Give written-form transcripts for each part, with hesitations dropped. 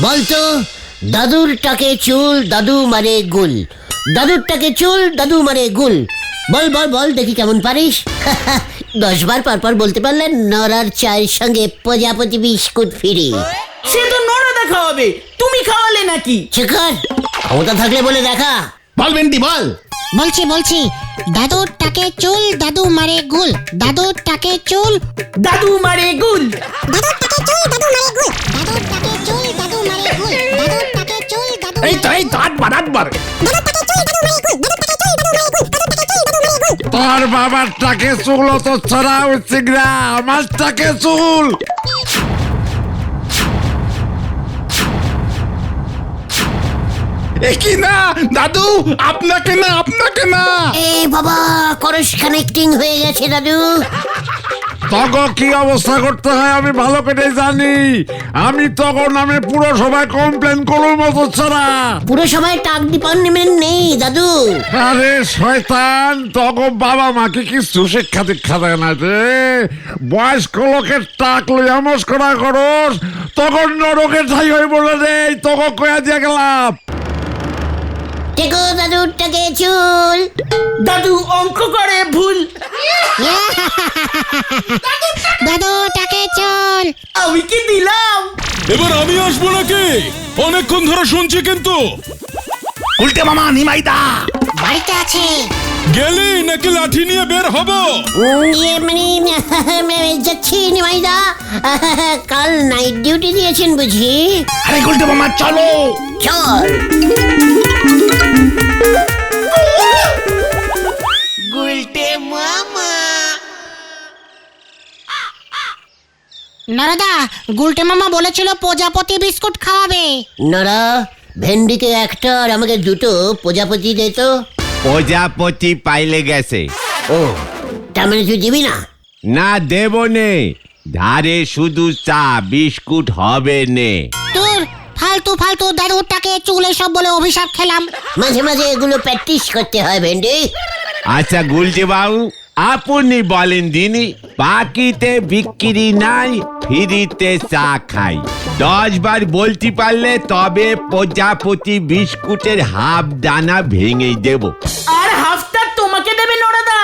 বলতো দাদুর টাকে চুল দাদু মারে গুল, দাদুর টাকে চুল দাদু মারে গুল। বল বল বল দেখি কেমন পারিস। 10 বার পর বলতে পারলেন নরার চায়ের সঙ্গে প্রজাপতি বিস্কুট ফ্রি। সে তো নরদা খাওয়াবে, তুমি খাওয়ালে নাকি? শেখর, ক্ষমতা থাকলে বলে দেখা। বল ভেন্ডি বল। বলছি দাদুর টাকে চুল দাদু মারে গুল, দাদুর টাকে চুল দাদু মারে গুল। দাদুর টাকে চুল দাদু মারে গুল, দাদুর টাকে চুল দাদু মারে গুল, দাদুর টাকে চুল দাদু এই তো 8 বার। দাদুর টাকে চুল দাদু মারে গুল, দাদুর টাকে চুল দাদু মারে গুল, দাদুর টাকে চুল দাদু মারে গুল। তোর বাবার টাকে চুল তো ছড়া হচ্ছে না, আমার টাকে চুল। কি না দাদু, আপনাকে না। এ বাবা, করস কানেক্টিং হয়ে গেছে দাদু। তখন কি অবস্থা করতে হয় আমি ভালো করে জানি। আমি তখন নামে পুরো সবাই কমপ্লেন করুর মতো ছাড়া। পুরো সময় টাক ডিপার্টমেন্ট নেই দাদু। আরে শয়তান, তখন বাবা মাকে কিছু শিক্ষা দীক্ষা দেয় না রে। বয়স্ক লোকের টাক লইয়া মস্করা করস, তখন নরকের ঠাই হয়ে বলে রে। তখন কয়া দিয়ে গেলাম দেখো দাদুর টাকে চুল। দাদু অঙ্ক করে ভুল। দাদুর টাকে চুল। আমি কি দিলাম? এবার আমি আসবো নাকি? অনেকক্ষণ ধরে শুনছি কিন্তু। উল্টে মামা নিমাইদা বাড়িতে আছে। গেলি নাকি লাঠি নিয়ে বের হব? যাচ্ছি নিমাইদা। কাল নাইট ডিউটি দিয়েছেন বুঝি? আরে উল্টে মামা চলো। চল। নরদা, গুলটে মামা বলেছিল প্রজাপতি বিস্কুট খাওয়াবে। নরা, ভেন্ডিকে একটা আর আমাকে দুটো প্রজাপতি দে তো। প্রজাপতি পাইলে গেছে। ও, তার মানে তুই দিবি না? না দেব নে, ধারে শুধু চা বিস্কুট হবে নে। তোর ফালতু দাদুর টাকে চুল এসব বলে অভিশাপ খেলাম। মাঝে মাঝে এগুলো প্র্যাকটিস করতে হয় ভেন্ডি। আচ্ছা গুলটে বাবু, আপনি বলেন দিনি, বাকিতে বিক্রি নাই, ফ্রিতে চা খাই। 10 বার বলতে পারলে তবে প্রজাপতি বিস্কুটের হাফ দানা ভেঙে দেব। আর হাফটা তোমাকে দেবে নরদা।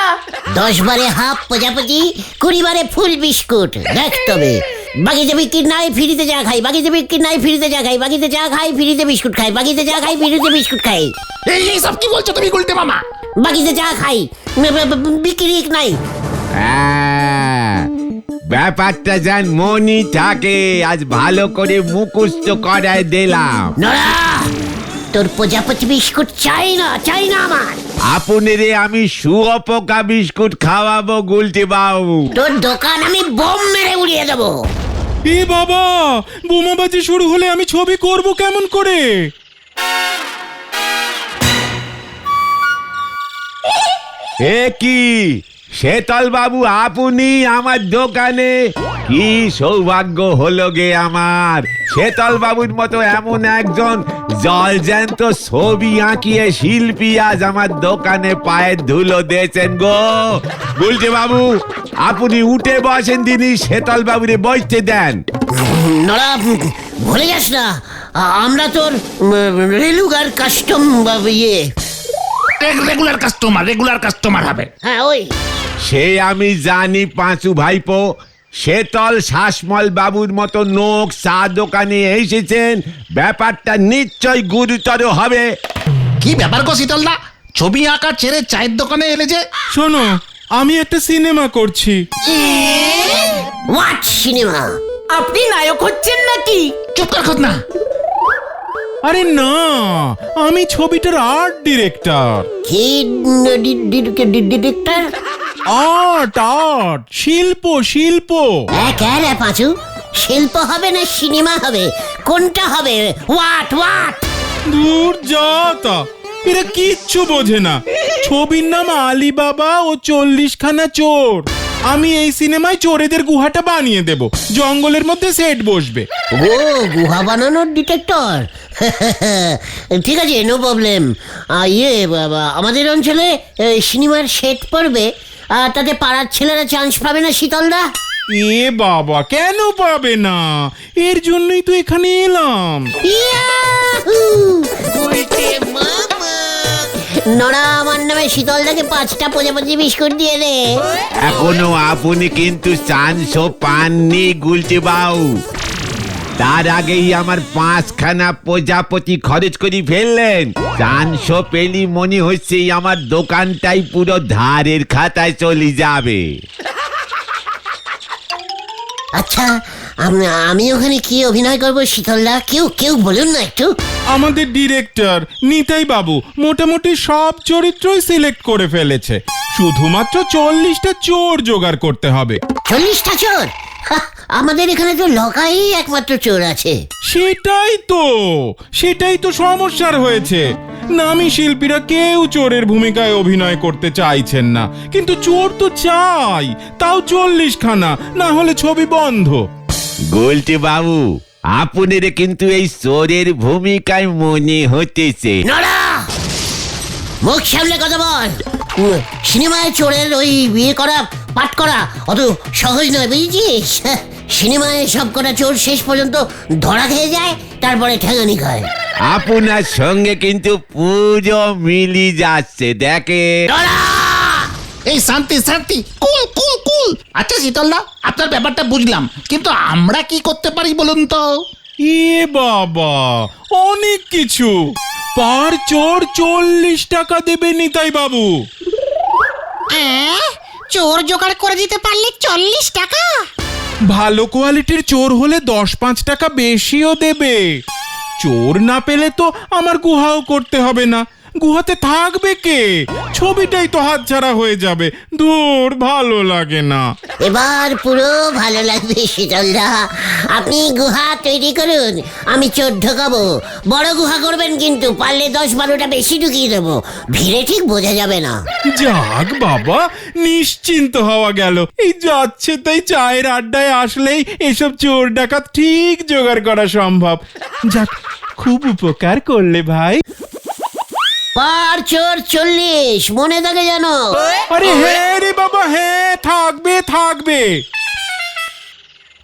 10 বারে হাফ প্রজাপতি, 20 বারে ফুল বিস্কুট। দেখ তবে বাকিতে বিক্রি নাই, ফ্রিতে চা খাই। বাকিতে বিক্রি নাই, ফ্রিতে চা খাই। বাকিতে চা খাই, ফ্রিতে বিস্কুট খাই। বাকিতে চা খাই, ফ্রিতে বিস্কুট খাই। এই সব কি বলছো তুমি উল্টে মামা? বাকিতে চা খাই, বিক্রি নাই। ব্যাপারটা যেন মনি থাকে, আজ ভালো করে মুখস্থ করায় দিলাম। নড়া, তোর প্রজাপতি বিস্কুট চাই না আমার। আপনি রে আমি শুয়োপোকা বিস্কুট খাওয়াবো গুলটে বাবু। তোর দোকান আমি বোম মেরে উড়িয়ে দেবো। এ বাবা, বোমাবাজি শুরু হলে আমি ছবি করব কেমন করে? এ কি শেতল বাবু, আপনি আমার দোকানে? কি সৌভাগ্য হলো গে আমার। শেতল বাবুর মতো এমন একজন জলজ্যান্ত ছবি আঁকিয়ে শিল্পী আজ আমার দোকানে পায়ের ধুলো দিয়েছেন গো। গুলটে বাবু, আপনি উঠে বসেন দিনই, শেতল বাবুরে বসতে দেন। নড়া, ভুলে যাস না আমরা তোর রেলুগার কাস্টম ইয়ে। রেগুলার কাস্টমার হবে। হ্যাঁ ওই। সে আমি জানি পাঁচু ভাইপো, শেতল শাসমল বাবুর মতো নোক চা দোকানে এসেছেন, ব্যাপারটা নিশ্চয় গুরুতর হবে। কি ব্যাপার গো শীতলদা, ছবি আঁকা ছেড়ে চায়ের দোকানে এলে যে? শোনো, আমি একটা সিনেমা করছি। What cinema? আপনি নায়ক হচ্ছেন নাকি? চুপ কর না। আরে না, আমি ছবিটার আর্ট ডিরেক্টর। কি ডিরেক্টর? আর্ট শিল্প। রে পাঁচু, শিল্প হবে না সিনেমা হবে? কোনটা হবে? হোয়াট? দূর যা তা, এরা কিচ্ছু বোঝে না। ছবির নাম আলিবাবা ও 40খানা চোর। আমি এই সিনেমায় চোরেদের গুহাটা বানিয়ে দেব, জঙ্গলের মধ্যে সেট বসবে। ও, গুহা বানানোর ডিটেক্টর। ঠিক আছে, নো প্রবলেম। ইয়ে বাবা, আমাদের অঞ্চলে সিনেমার সেট পড়বে, তাতে পাড়ার ছেলেরা চান্স পাবে না শীতলদা? এ বাবা, কেন পাবে না? এর জন্যই তো এখানে এলাম। ইয়াহু! নড়া, আমার নামে শীতলদাকে 5টা প্রজাপতি বিস্কুট দিয়ে দে। এখনো আপনি কিন্তু 400 পাননি গুলটি বাউ। তার আগেই আমার 5খানা প্রজাপতি খরচ করে ফেললেন। 400 পেলি মনে হচ্ছে আমার দোকানটাই পুরো ধারের খাতায় চলে যাবে। আচ্ছা, আমি ওখানে কি অভিনয় করব শীতলদা? কেউ বলুন না একটু। আমাদের ডিরেক্টর নিতাই বাবু মোটামুটি সব চরিত্রই সিলেক্ট করে ফেলেছে। শুধুমাত্র 40টা চোর জোগাড় করতে হবে। 40টা চোর? হা, আমাদের এখানে তো লকাই একমাত্র চোর আছে। সেটাই তো সমস্যার হয়েছে। নামী শিল্পীরা কেউ চোরের ভূমিকায় অভিনয় করতে চাইছেন না, কিন্তু চোর তো চাই, তাও 40খানা, না হলে ছবি বন্ধ। গুলটি বাবু, আপনার কিন্তু এই চোরের ভূমিকায় মনে হতেছে। নড়া, মুখ সামলে কথা বল। সিনেমায় চোরের ওই বিয়ে করা, পাঠ করা অত সহজ নয়, বুঝেছিস? সিনেমায় সব কটা চোর শেষ পর্যন্ত ধরা খেয়ে যায়, তারপরে ঠ্যাঙানি খায়। আপনার সঙ্গে কিন্তু পুরো মিলি যাচ্ছে, দেখে। এই শান্তি শান্তি, কুল কুল কুল। আচ্ছা শীতলদা, আপনার ব্যাপারটা বুঝলাম, কিন্তু আমরা কি করতে পারি বলুন তো? এ বাবা, অনেক কিছু। পার চোর 40 টাকা দেবে নিতাই বাবু। চোর জোগাড় করে দিতে পারলে 40 টাকা? ভালো কোয়ালিটির চোর হলে 10-5 টাকা বেশিও দেবে। চোর না পেলে তো আমার গুহাও করতে হবে না। গুহাতে থাকবে কে? ছবিটাই তো হাতছাড়া হয়ে যাবে। ধুর, ভালো লাগে না। এবার পুরো ভালো লাগবে শীতলদা। আপনি গুহা তৈরি করুন, আমি চোর ঢোকাবো। বড় গুহা করবেন কিন্তু, পারলে 10-12টা বেশি ঢুকিয়ে দেবো। ভিড়ে ঠিক বোঝা যাবে না। যাক বাবা, নিশ্চিন্ত হওয়া গেল। এই যাচ্ছে তাই চায়ের আড্ডায় আসলেই এসব চোর ডাকাত ঠিক জোগাড় করা সম্ভব। যাক, খুব উপকার করলে ভাই। পার চোর 40, মনে থাকে জানো? আরে হ্যাঁ রে বাবা, হ্যাঁ, থাকবে।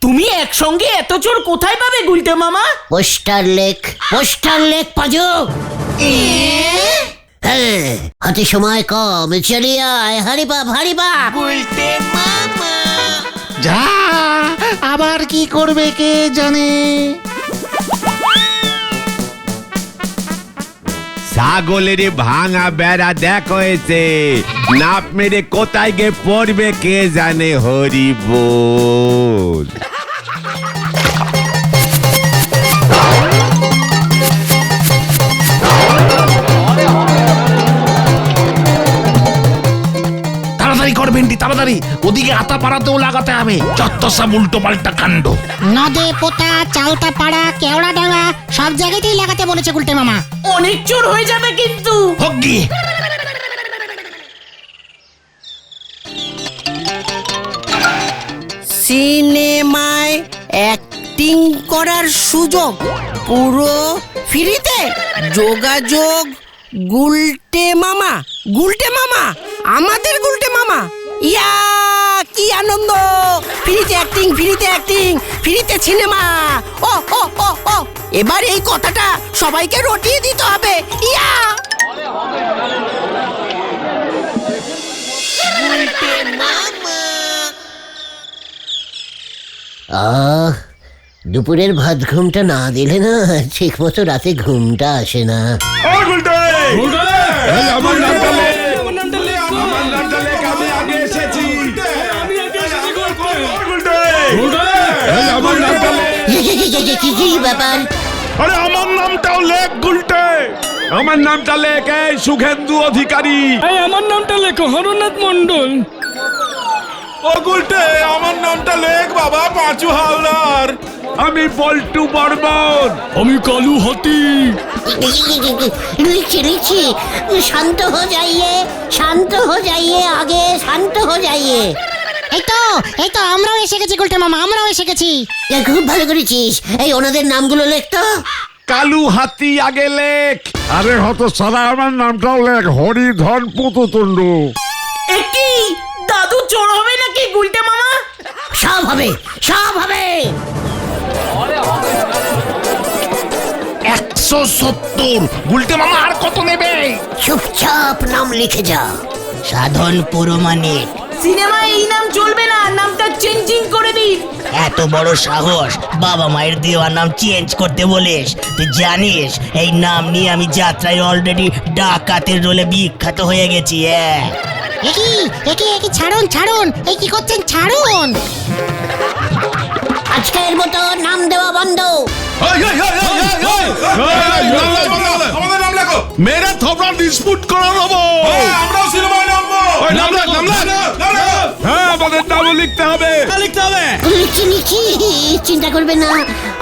তুমি একসঙ্গে এত চোর কোথায় পাবে গুলটে মামা? পোস্টার লেখ পাজো। হ্যাঁ, হাতে সময় কম, চলিয়ে আয়। হারি বাপ। যা, আবার কি করবে কে জানে। ছাগলের ভাঙা বেড়া দেখ হয়েছে, নাপ মেরে কোথায় গিয়ে পড়বে কে জানে। হরি বল। তাড়াতাড়ি কর ভেন্ডি, তাড়াতাড়ি। ওদিকে আতা পাড়াতেও লাগাতে হবে। যত সব উল্টো পাল্টা কাণ্ড। নদে পোতা, চাউতা পাড়া, কেওড়া ডাঙ্গা সব জায়গাতেই লাগাতে বলেছে গুলটে মামা। অনেক চোর হয়ে যাবে কিন্তু। হোক গিয়ে। সিনেমায় অ্যাক্টিং করার সুযোগ পুরো ফ্রিতে। যোগাযোগ গুলটে মামা। আমাদের গুলটে মামা। ইয়া, কি আনন্দ! ফ্রিতে অ্যাক্টিং, ফ্রিতে সিনেমা। ও এবার এই কথাটা সবাইকে রটিয়ে দিতে হবে। ইয়া, দুপুরের ভাত ঘুমটা না দিলে না ঠিক মতো রাতে ঘুমটা আসে না। কি ব্যাপার? আরে আমার নামটাও লেখ গুলটে। আমার নামটা লেখ, এই সুখেন্দু অধিকারী। আমার নামটা লেখো হরনাথ মন্ডল। ও গুলটে, আমার নামটা লেখ বাবা, পাঁচু হাওলার। আমি পল্টু বর্মন। আমি কালু হাতি। লিখছি। শান্ত হো যাইয়ে, আগে শান্ত হো যাইয়ে। এই তো আমরাও এসে গেছি গুলটে মামা, আমরাও এসে গেছি। খুব ভালো করেছিস। এই ওনাদের নামগুলো লেখ তো। কালু হাতি আগে লেখ। আরে হত সারা, আমার নামটাও লেখ, হরিধন পুতুতুন্ডু। একই দাদু চোর হবে নাকি গুলটে মামা? সব হবে, সব হবে। 170। গুলটে মামা আর কত নেবে? চুপচাপ নাম লিখে যা। সাধন পুরমানিক। সিনেমায় এই নাম চলবে না, নামটা চেঞ্জিং করে দিন। এত বড় সাহস বাবা মায়ের দেওয়া নাম চেঞ্জ করতে বলিস? তুই জানিস এই নাম নিয়ে আমি যাত্রায় অলরেডি ডাকাতের রোলে বিখ্যাত হয়ে গেছি। একই ছাড়ুন ছাড়ুন, এই কি করছেন, ছাড়ুন। আজকের মতো নাম দেওয়া বন্ধ। আমাদের নাম লেখো। মেরে থোবরা ডিসপুট করে নেবো। আমরাও সিনেমায় নামবো। নাম লেখ, নাম লেখ। হ্যাঁ, আমাদের নামও লিখতে হবে। লিখতে হবে। লিখছি লিখছি, চিন্তা করবেন না।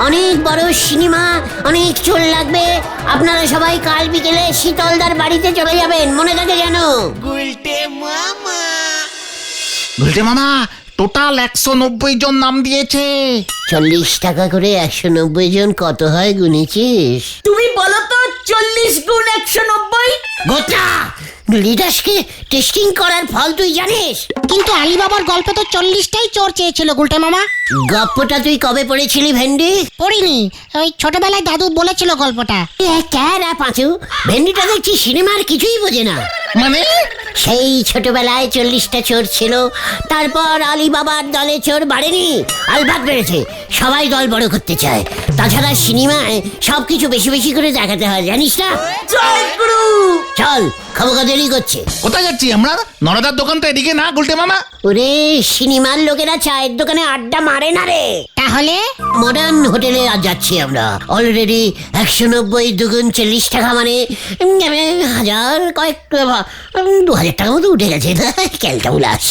অনেক বড় সিনেমা, অনেক চোর লাগবে। আপনারা সবাই কাল বিকেলে শীতলদার বাড়িতে চলে যাবেন, মনে থাকে যেন। গুলটে মামা টোটাল 190 জন নাম দিয়েছে। 40 টাকা করে 190 জন কত হয় গুনেছিস? তুমি বলো তো 40 গুণ 190। গোটা লিডার্সকে টেস্টিং করার ফল তুই জানিস? কিন্তু আলিবাবার গল্পে তো 40টাই চোর চেয়েছিল গুলটে মামা। গপ্পটা তুই কবে পড়েছিলি ভেন্ডি? পড়িনি, ওই ছোটবেলায় দাদু বলেছিল গল্পটা। ক্যারা পাঁচু, ভেন্ডিটা দেখছি সিনেমার কিছুই বোঝে না। মানে সেই ছোটবেলায় 40টা চোর ছিল, তারপর আলিবাবার দলে চোর বাড়েনি, আলবাত বেড়েছে। সবাই দল বড় করতে চায়। তাছাড়া সিনেমায় সবকিছু বেশি বেশি করে দেখাতে হয়, জানিস না? জয় গুরু। চল, খাবো দেরি করছে। কোথায় যাচ্ছি আমরা? নরদার দোকান তো এদিকে না গুলটে মামা। ওরে, সিনেমার লোকেরা চায়ের দোকানে আড্ডা মারে না রে। তাহলে মডার্ন হোটেলে আজ যাচ্ছি আমরা। অলরেডি 190 দুগুণ 40 টাকা, মানে 2000 টাকা মতো উঠে গেছে। ক্যালটা উলাস।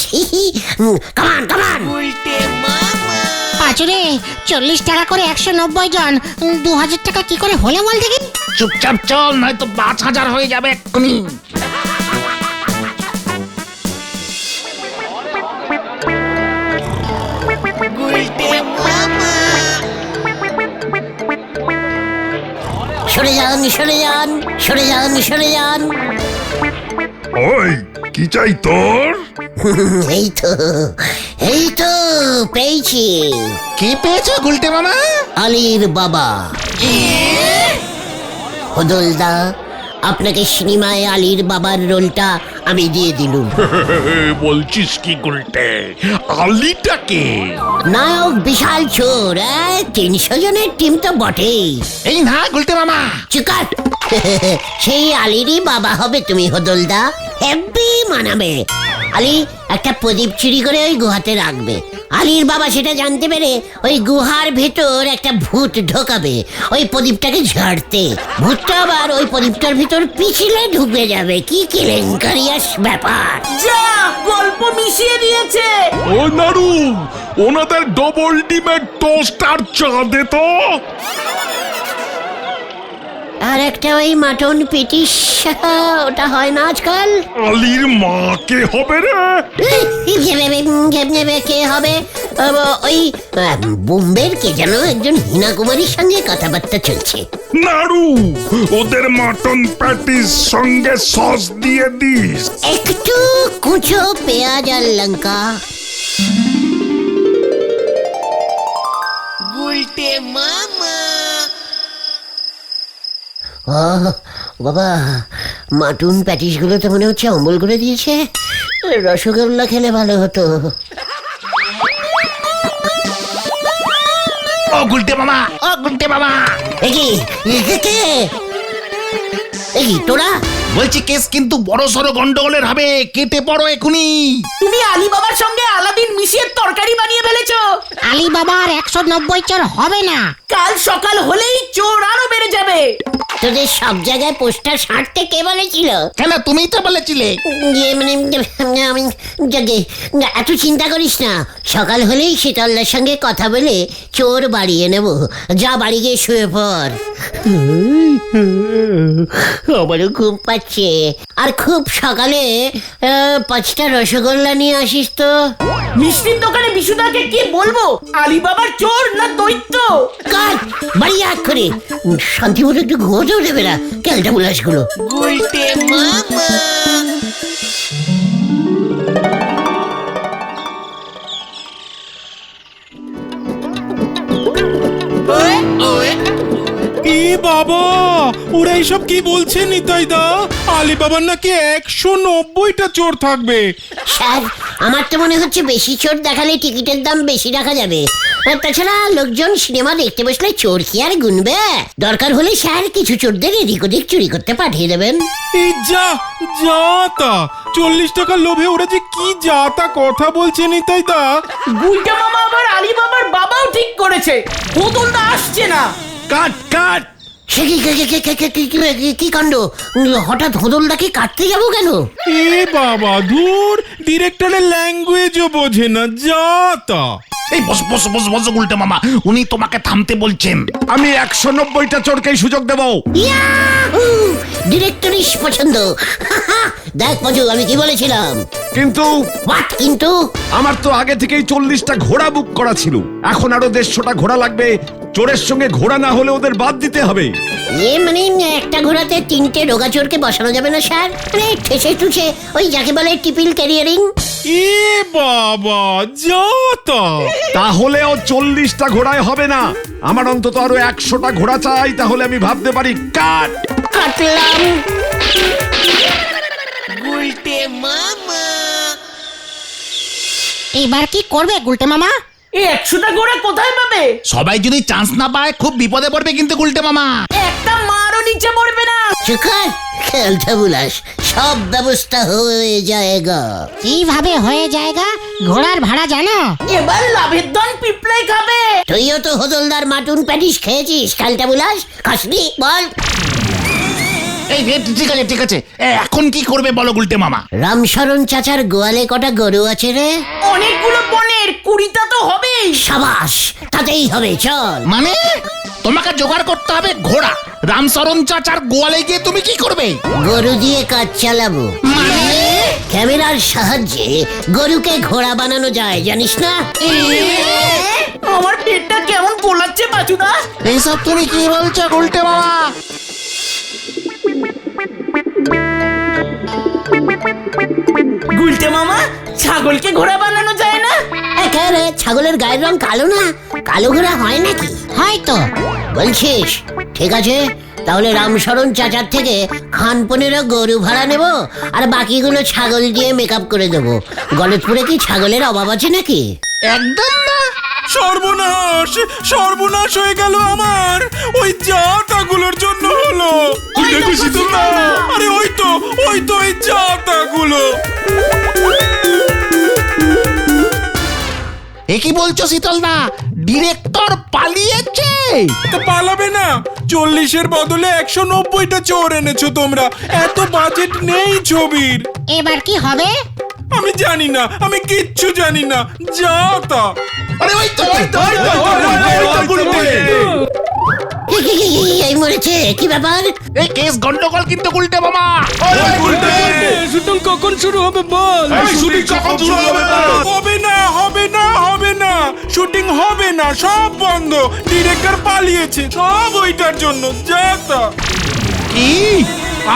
কামান কামান। পাঁচুরে 40 টাকা করে 190 জন, 2000 টাকা কি করে হলো বল দেখি। চুপচাপ চল, নয়তো 5000 হয়ে যাবে এক্ষুনি। সরে যান, সরে যান, সরে যান, সরে যান। ওই কি চাই তোর? এই তো, এই তো পেয়েছি। কি পেয়েছো গুলটে মামা? আলীর বাবা। হদলদা, আপনাকে সিনেমায় আলীর বাবার রোলটা আমি দিয়ে দিলুম। বলছিস কি গুলটে? আলিটাকে? নায়ক বিশাল চোর, 300 জনের টিম তো বটেই। এই না গুলটে মামা। চিকাট। সেই আলীরই বাবা হবে তুমি হদলদা, হেব্বি মানাবে। আলী একটা প্রদীপ চুরি করে ওই গুহাতে রাখবে। আলীর বাবা সেটা জানতে পেরে ওই গুহার ভেতর একটা ভূত ঢোকাবে ওই প্রদীপটাকে ঝাড়তে। ভূতটা আবার ওই প্রদীপটার ভিতর পিছলে ঢুকে যাবে। কি কেলেঙ্কারিয়াস ব্যাপার! যা, গল্প মিশিয়ে দিয়েছে। ও নাড়ু, ওনাদের ডবল ডিমের টোস্ট আর চা দে তো। আর একটা ওই মাটন পেটিস, ওটা হয় না আজকাল। আলির মা কে হবে রে? কে হবে? ওই বোম্বের কে যেন একজন হীনা কুমারীর সঙ্গে কথাবার্তা চলছে। নাড়ু, ওদের মাটন প্যাটিস সঙ্গে সস দিয়ে দিস। একটু কুচো পেঁয়াজ আর লঙ্কা। ও বাবা, মাটন প্যাটিস গুলো তো মনে হচ্ছে অম্বল করে দিয়েছে। রসগোল্লা খেলে ভালো হতো। ও গুলটে মামা, ও গুলটে মামা। কে তোরা? বলছি কেস কিন্তু বড় সড়ো গন্ডগোলের হবে, কেটে পড়ো এখুনি। তুমি আলী বাবার সঙ্গে আলাদিন মিশিয়ে তরকারি বানিয়ে ফেলেছো। আলিবাবার 190 চোর হবে না। কাল সকাল হলেই চোর আরো বেড়ে যাবে। তোদের সব জায়গায় পোস্টার সারতে কে বলেছিল? কেন, তুমিই তো বলেছিলে। আমি জাগে, এত চিন্তা করিস না। সকাল হলেই শীতলদার সঙ্গে কথা বলে চোর বাড়িয়ে নেব। যা, বাড়ি গিয়ে শুয়ে পড়। আমারও ঘুম পাচ্ছে। আর খুব সকালে 5টা রসগোল্লা নিয়ে আসিস তো। মিষ্টির দোকানে বিশুদাকে কি বলবো? আলী বাবার চোর না দৈত্য? কাজ বাড়ি এক করে শান্তি মতো একটু ঘুমোতেও দেবে না ক্যালটা বুলাস গুলো। বাবা, ওরা এইসব কি বলছে নিতাইদা? আলিবাবার নাকি 190টা চোর থাকবে। স্যার আমার তো মনে হচ্ছে বেশি চোর দেখালে টিকিটের দাম বেশি রাখা যাবে। আর তাছাড়া লোকজন সিনেমা দেখতে বসলে চোর কি আর গুনবে? দরকার হলে স্যার কিছু চোরদের এদিক ওদিক চুরি করতে পাঠিয়ে দেবেন। এই যা তা 40 টাকার লোভে ওরা যে কি যা তা কথা বলছে নিতাইদা। গুলটে মামা আবার আলী বাবার বাবাও ঠিক করেছে, হোদলদা আসছে না। কাট কাট। সে কি কাণ্ড, হঠাৎ হোদলদাকে কাটতে যাবো কেন? এ বাবা, ধুর, ডিরেক্টরের ল্যাঙ্গুয়েজও বোঝে না, যা তা। এই বস বস বস বস উল্টে মামা, উনি তোমাকে থামতে বলছেন। আমি 190টা চোরকেই সুযোগ দেব। ডিরেক্টরিস পছন্দ। দেখ মজু, আমি কি বলেছিলাম? কিন্তু হোয়াট কিন্তু? আমার তো আগে থেকেই 40টা ঘোড়া বুক করা ছিল, এখন আরো 150টা ঘোড়া লাগবে। চোরের সঙ্গে ঘোড়া না হলে ওদের বাদ দিতে হবে। মানে একটা ঘোড়াতে 3টে রোগা চোরকে বসানো যাবে না স্যার? মানে ঠেসে টুসে, ওই যাকে বলে টিপিল ক্যারিয়ারিং। এ বাবা, যা তা। তাহলেও 40টা ঘোড়ায় হবে না, আমার অন্তত আরো 100টা ঘোড়া চাই, তাহলে আমি ভাবতে পারি। কাট। কাটলাম। এবার কি করবে গুলটে মামা? এই 100টা ঘোড়া কোথায় পাবে? সবাই যদি চান্স না পায় খুব বিপদে পড়বে কিন্তু উল্টে মামা। একটা মারও নিচে পড়বে না। চুকার খেলতে বুলাস, সব ব্যবস্থা হয়ে যায়গা। কিভাবে হয়ে যায়গা? ঘোড়ার ভাড়া জানো? এবার লাভের ধন পিঁপড়ে খাবে। তুইও তো হোদলদার মাটুন প্যাটিস খেয়েছিস, খেলতে বুলাস খাসনি বল। এই ঠিক আছে ঠিক আছে, এখন কি করবে বলো উল্টে মামা। রামশরণ চাচার গোয়ালে কটা গরু আছে রে? অনেকগুলো বনের 20টা তো হবেই। সাবাস, তাতেই হবে, চল। মানে তোমাকে জোগাড় করতে হবে ঘোড়া। রামচরণ চাচার গোয়ালে গিয়ে তুমি কি করবে? গরু দিয়ে কাজ চালাবো। ক্যামেরার সাহায্যে গরুকে ঘোড়া বানানো যায়, জানিস না? আমার পেটটা কেমন গোলাচ্ছে বাচুদা। এইসব তুমি কি বলছো উল্টে মামা? গুলটে মামা, ছাগলকে ঘোড়া বানানো যায় না? একেবারে ছাগলের গায়ের রং কালো না, কালো ঘোড়া হয় নাকি? হয়তো। বলছিস? ঠিক আছে, তাহলে রামশরণ চাচার থেকে খানপনেরও গরু ভাড়া নেব, আর বাকিগুলো ছাগল দিয়ে মেকআপ করে দেবো। গলতপুরে কি ছাগলের অভাব আছে নাকি? একদম না। সর্বনাশ, সর্বনাশ হয়ে গেল আমার। ওই জাতাগুলোর জন্য হলো। আরে ওই তো ওই জাতাগুলো। এ কি বলছো শীতল দা? ডিরেক্টর পালিয়েছে? তো পালাবে না? 40-এর বদলে 190টা চোর এনেছো তোমরা। এত বাজেট নেই ছবির। এবার কি হবে? আমি জানি না, আমি কিচ্ছু জানি না, যা তা। আরে ওই তো এই মরেছে, কি ব্যাপার? এই কেস গন্ডগোল কিন্তু উল্টে মামা। শুটিং কখন শুরু হবে বল? হবে না, হবে না, হবে না, শুটিং হবে না, সব বন্ধ। ডিরেক্টর পালিয়েছে, সব ওইটার জন্য, যা তা। কি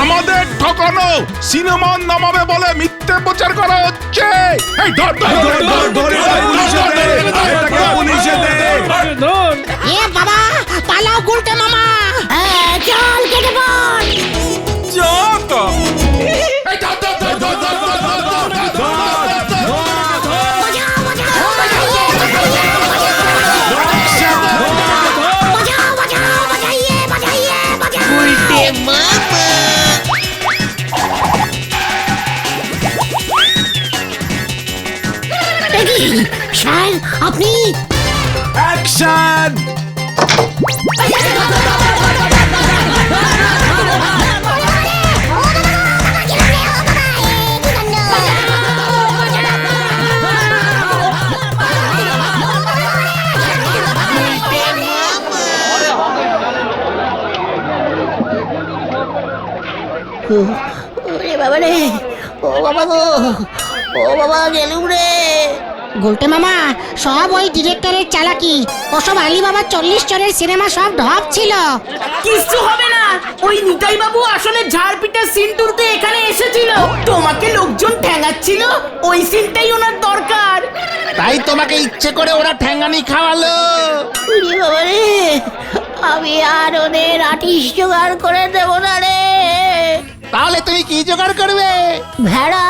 আমাদের ঠকানো সিনেমা নামাবে বলে মিথ্যে প্রচার করা হচ্ছে? এই ধর ধর ধর ধর ধর পুলিশে দে। ধর। এ বাবা, পালাও গুলটে মামা। চল কেটে পড়। যা তা। স্যার আপনি? অ্যাকশন। ওরে বাবা রে, ও বাবা গো, ও বাবা গেলুম রে। গুলটে মামা, সব ওই ডিরেক্টরের চালাকি। ওসব আলিবাবার 40 চোরের সিনেমা সব ঢপ ছিল। কিচ্ছু হবে না। ওই নিতাই বাবু আসলে ঝাড়পিটার সিন তুলতে এখানে এসেছিল। তোমাকে লোকজন ঠ্যাঙাচ্ছিল, ওই সিনটাই ওনার দরকার। তাই তোমাকে ইচ্ছে করে ওরা ঠ্যাঙ্গানি খাওয়ালো। ওরে বাবা রে, আমি আর ওদের আটিশ জোগাড় করে দেবো না রে। তাহলে তুমি কি জোগাড় করবে? ভেড়া।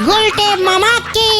গুলটে মামা কি